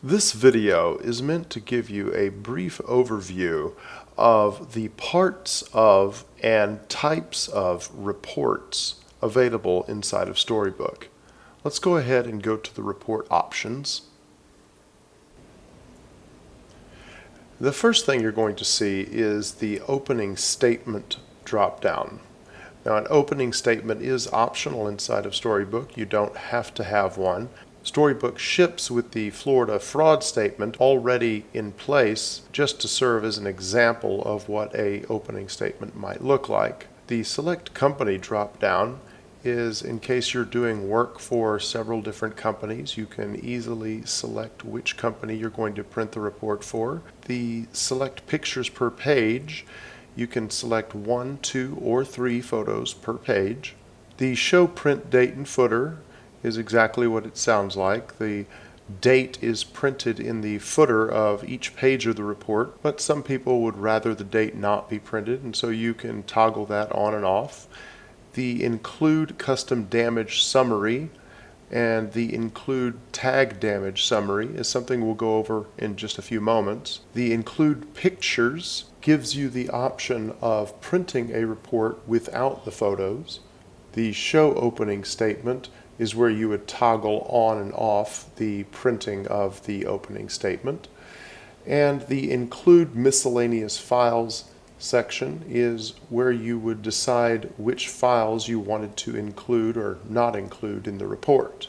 This video is meant to give you a brief overview of the parts of and types of reports available inside of StoryBook. Let's go ahead and go to the report options. The first thing you're going to see is the opening statement drop-down. Now, an opening statement is optional inside of StoryBook. You don't have to have one. StoryBook ships with the Florida fraud statement already in place just to serve as an example of what an opening statement might look like. The Select Company drop-down is in case you're doing work for several different companies. You can easily select which company you're going to print the report for. The Select Pictures per page, you can select 1, 2, or 3 photos per page. The Show Print Date and Footer is exactly what it sounds like. The date is printed in the footer of each page of the report, but some people would rather the date not be printed, and so you can toggle that on and off. The Include Custom Damage Summary and the Include Tag Damage Summary is something we'll go over in just a few moments. The Include Pictures gives you the option of printing a report without the photos. The Show Opening Statement is where you would toggle on and off the printing of the opening statement. And the Include Miscellaneous Files section is where you would decide which files you wanted to include or not include in the report.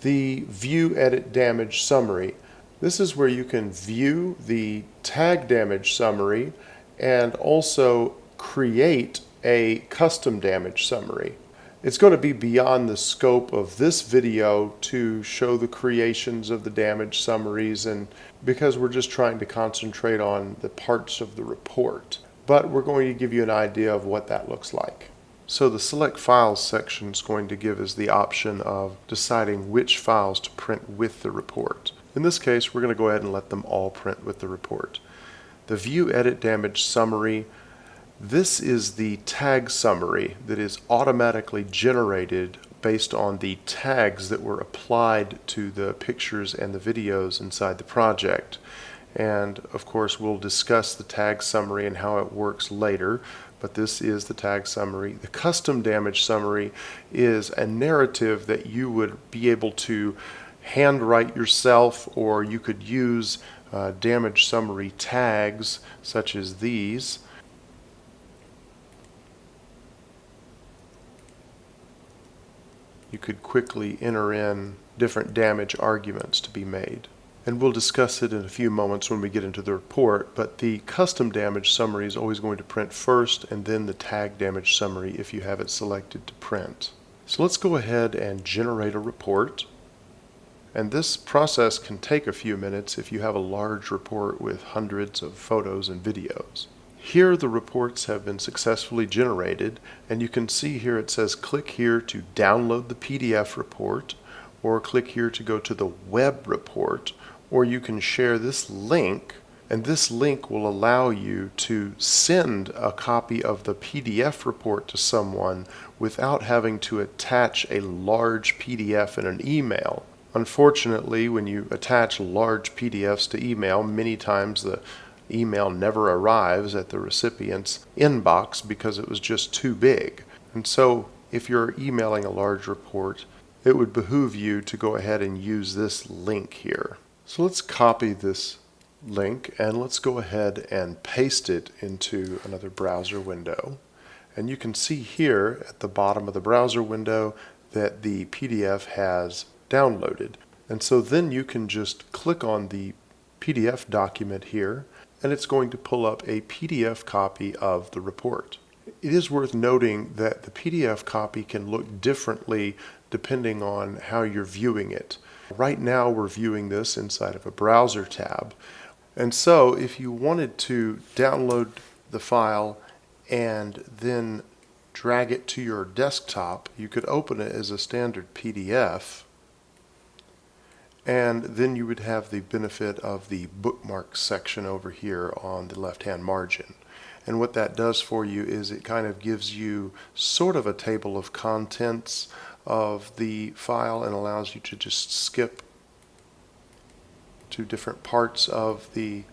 The View Edit Damage Summary. This is where you can view the tag damage summary and also create a custom damage summary. It's going to be beyond the scope of this video to show the creations of the damage summaries, and because we're just trying to concentrate on the parts of the report. But we're going to give you an idea of what that looks like. So the Select Files section is going to give us the option of deciding which files to print with the report. In this case, we're going to go ahead and let them all print with the report. The View Edit Damage Summary. This is the tag summary that is automatically generated based on the tags that were applied to the pictures and the videos inside the project. And of course, we'll discuss the tag summary and how it works later, but this is the tag summary. The custom damage summary is a narrative that you would be able to handwrite yourself, or you could use damage summary tags such as these. You could quickly enter in different damage arguments to be made. And we'll discuss it in a few moments when we get into the report, but the custom damage summary is always going to print first, and then the tag damage summary if you have it selected to print. So let's go ahead and generate a report. And this process can take a few minutes if you have a large report with hundreds of photos and videos. Here the reports have been successfully generated, and you can see here it says click here to download the PDF report, or click here to go to the web report, or you can share this link, and this link will allow you to send a copy of the PDF report to someone without having to attach a large PDF in an email. Unfortunately, when you attach large PDFs to email, many times the email never arrives at the recipient's inbox because it was just too big. And so if you're emailing a large report, it would behoove you to go ahead and use this link here. So let's copy this link and let's go ahead and paste it into another browser window. And you can see here at the bottom of the browser window that the PDF has downloaded. And so then you can just click on the PDF document here, and it's going to pull up a PDF copy of the report. It is worth noting that the PDF copy can look differently depending on how you're viewing it. Right now we're viewing this inside of a browser tab, and so if you wanted to download the file and then drag it to your desktop, you could open it as a standard PDF, and then you would have the benefit of the bookmarks section over here on the left-hand margin. And what that does for you is it kind of gives you sort of a table of contents of the file and allows you to just skip to different parts of the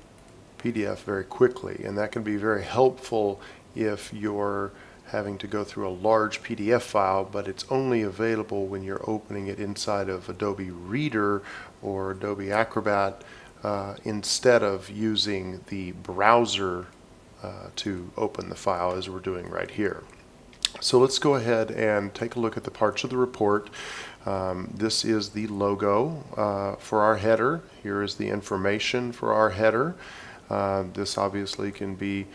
PDF very quickly, and that can be very helpful if you're having to go through a large PDF file, but it's only available when you're opening it inside of Adobe Reader or Adobe Acrobat instead of using the browser to open the file as we're doing right here. So let's go ahead and take a look at the parts of the report. This is the logo for our header. Here is the information for our header. This obviously can be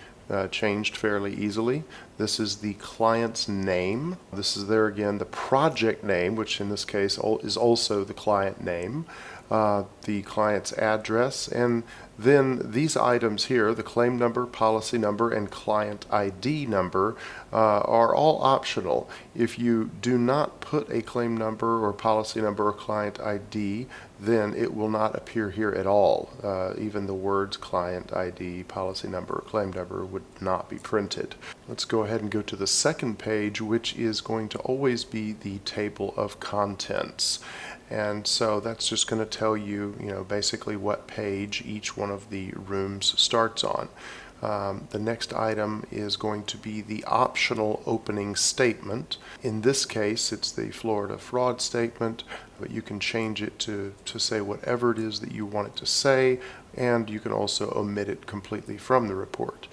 changed fairly easily. This is the client's name. This is there again the project name, which in this case is also the client name, the client's address, and then these items here, the claim number, policy number, and client ID number, are all optional. If you do not put a claim number or policy number or client ID, then it will not appear here at all. Even the words client ID, policy number, or claim number would not be printed. Let's go ahead and go to the second page, which is going to always be the table of contents. And so that's just going to tell you, basically what page each one of the rooms starts on. The next item is going to be the optional opening statement. In this case, it's the Florida fraud statement, but you can change it to say whatever it is that you want it to say, and you can also omit it completely from the report.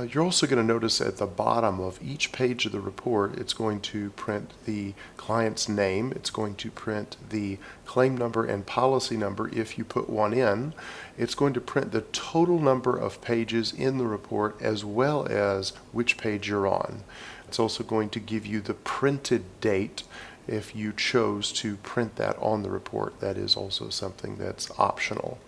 You're also going to notice at the bottom of each page of the report, it's going to print the client's name, it's going to print the claim number and policy number if you put one in, it's going to print the total number of pages in the report as well as which page you're on. It's also going to give you the printed date if you chose to print that on the report. That is also something that's optional.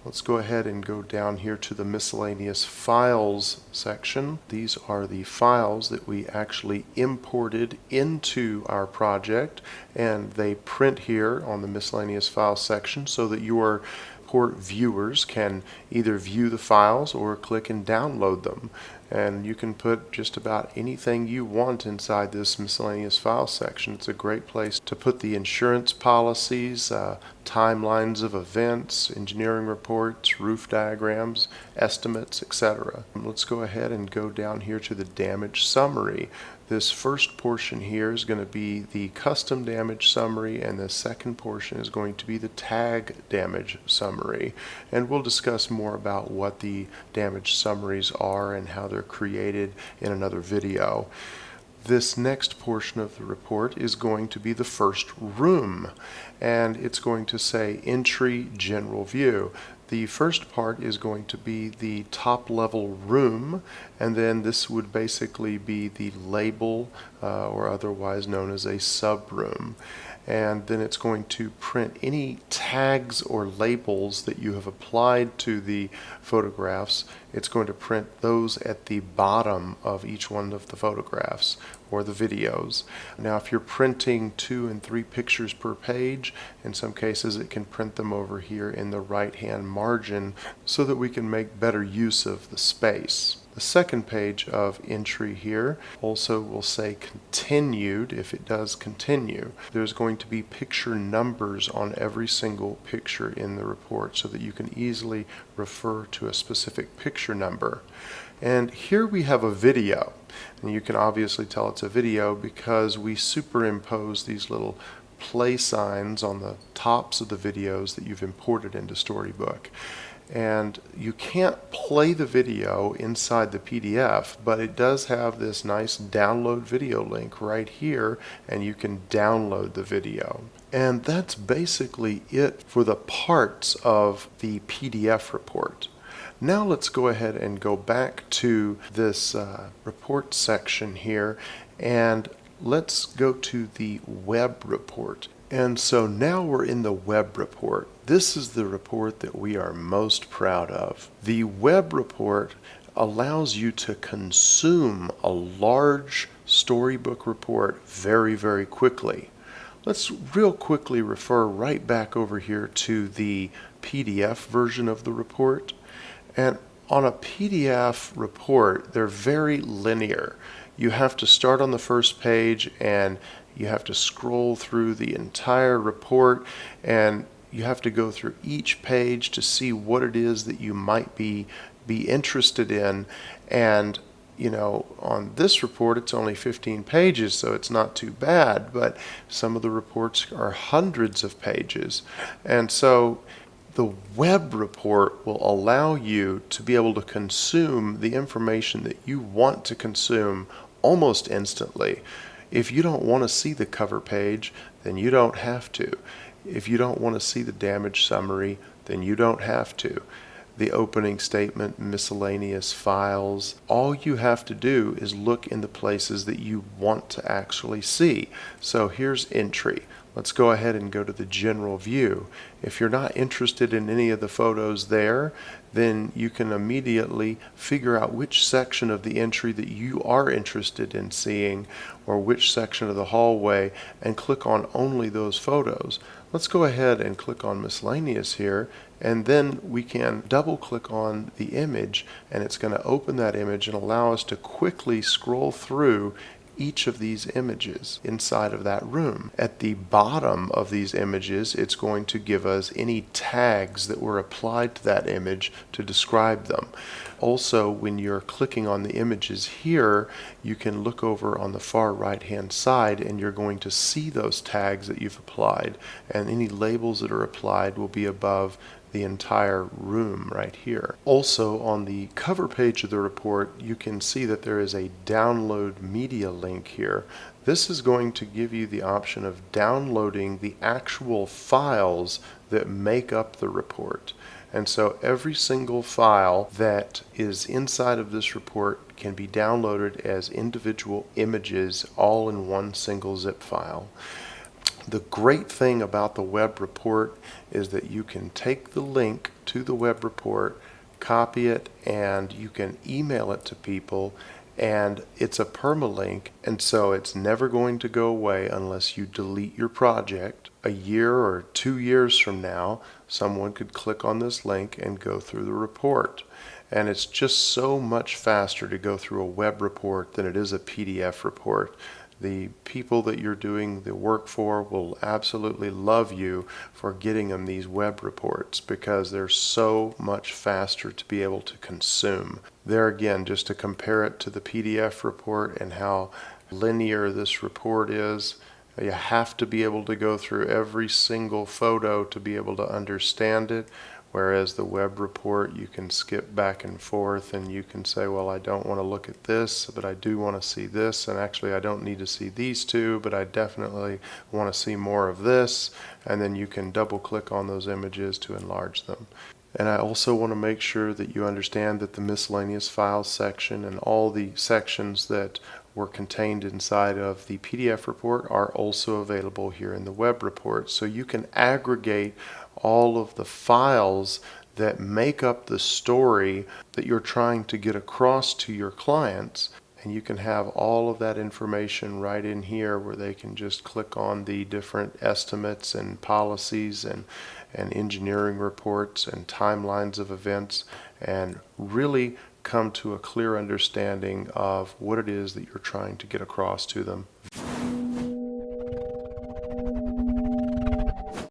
Let's go ahead and go down here to the miscellaneous files section. These are the files that we actually imported into our project, and they print here on the miscellaneous files section so that your report viewers can either view the files or click and download them. And you can put just about anything you want inside this miscellaneous files section. It's a great place to put the insurance policies, timelines of events, engineering reports, roof diagrams, estimates, etc. Let's go ahead and go down here to the damage summary. This first portion here is going to be the custom damage summary, and the second portion is going to be the tag damage summary. And we'll discuss more about what the damage summaries are and how they're created in another video. This next portion of the report is going to be the first room, and it's going to say entry general view. The first part is going to be the top level room, and then this would basically be the label or otherwise known as a sub room. And then it's going to print any tags or labels that you have applied to the photographs. It's going to print those at the bottom of each one of the photographs or the videos. Now, if you're printing 2 and 3 pictures per page, in some cases it can print them over here in the right-hand margin so that we can make better use of the space. The second page of entry here also will say continued if it does continue. There's going to be picture numbers on every single picture in the report so that you can easily refer to a specific picture number. And here we have a video, and you can obviously tell it's a video because we superimpose these little play signs on the tops of the videos that you've imported into StoryBook. And you can't play the video inside the PDF, but it does have this nice download video link right here, and you can download the video. And that's basically it for the parts of the PDF report. Now let's go ahead and go back to this report section here, and let's go to the web report. And so now we're in the web report. This is the report that we are most proud of. The web report allows you to consume a large StoryBook report very, very quickly. Let's real quickly refer right back over here to the PDF version of the report. And on a PDF report, they're very linear. You have to start on the first page and you have to scroll through the entire report, and You have to go through each page to see what it is that you might be interested in. And on this report, it's only 15 pages, so it's not too bad, but some of the reports are hundreds of pages. And so the web report will allow you to be able to consume the information that you want to consume almost instantly. If you don't want to see the cover page, then you don't have to. If you don't want to see the damage summary, then you don't have to. The opening statement, miscellaneous files, all you have to do is look in the places that you want to actually see. So here's entry. Let's go ahead and go to the general view. If you're not interested in any of the photos there, then you can immediately figure out which section of the entry that you are interested in seeing, or which section of the hallway, and click on only those photos. Let's go ahead and click on miscellaneous here, and then we can double click on the image, and it's going to open that image and allow us to quickly scroll through each of these images inside of that room. At the bottom of these images, it's going to give us any tags that were applied to that image to describe them. Also, when you're clicking on the images here, you can look over on the far right hand side and you're going to see those tags that you've applied, and any labels that are applied will be above the entire room right here. Also, on the cover page of the report, you can see that there is a download media link here. This is going to give you the option of downloading the actual files that make up the report. And so every single file that is inside of this report can be downloaded as individual images, all in one single zip file. The great thing about the web report is that you can take the link to the web report, copy it, and you can email it to people, and it's a permalink, and so it's never going to go away unless you delete your project. A year or 2 years from now, someone could click on this link and go through the report. And it's just so much faster to go through a web report than it is a PDF report. The people that you're doing the work for will absolutely love you for getting them these web reports, because they're so much faster to be able to consume. There again, just to compare it to the PDF report and how linear this report is, you have to be able to go through every single photo to be able to understand it. Whereas the web report, you can skip back and forth and you can say, well, I don't want to look at this, but I do want to see this, and actually I don't need to see these two, but I definitely want to see more of this, and then you can double click on those images to enlarge them. And I also want to make sure that you understand that the miscellaneous files section and all the sections that were contained inside of the PDF report are also available here in the web report. So you can aggregate all of the files that make up the story that you're trying to get across to your clients, and you can have all of that information right in here where they can just click on the different estimates and policies and engineering reports and timelines of events, and really come to a clear understanding of what it is that you're trying to get across to them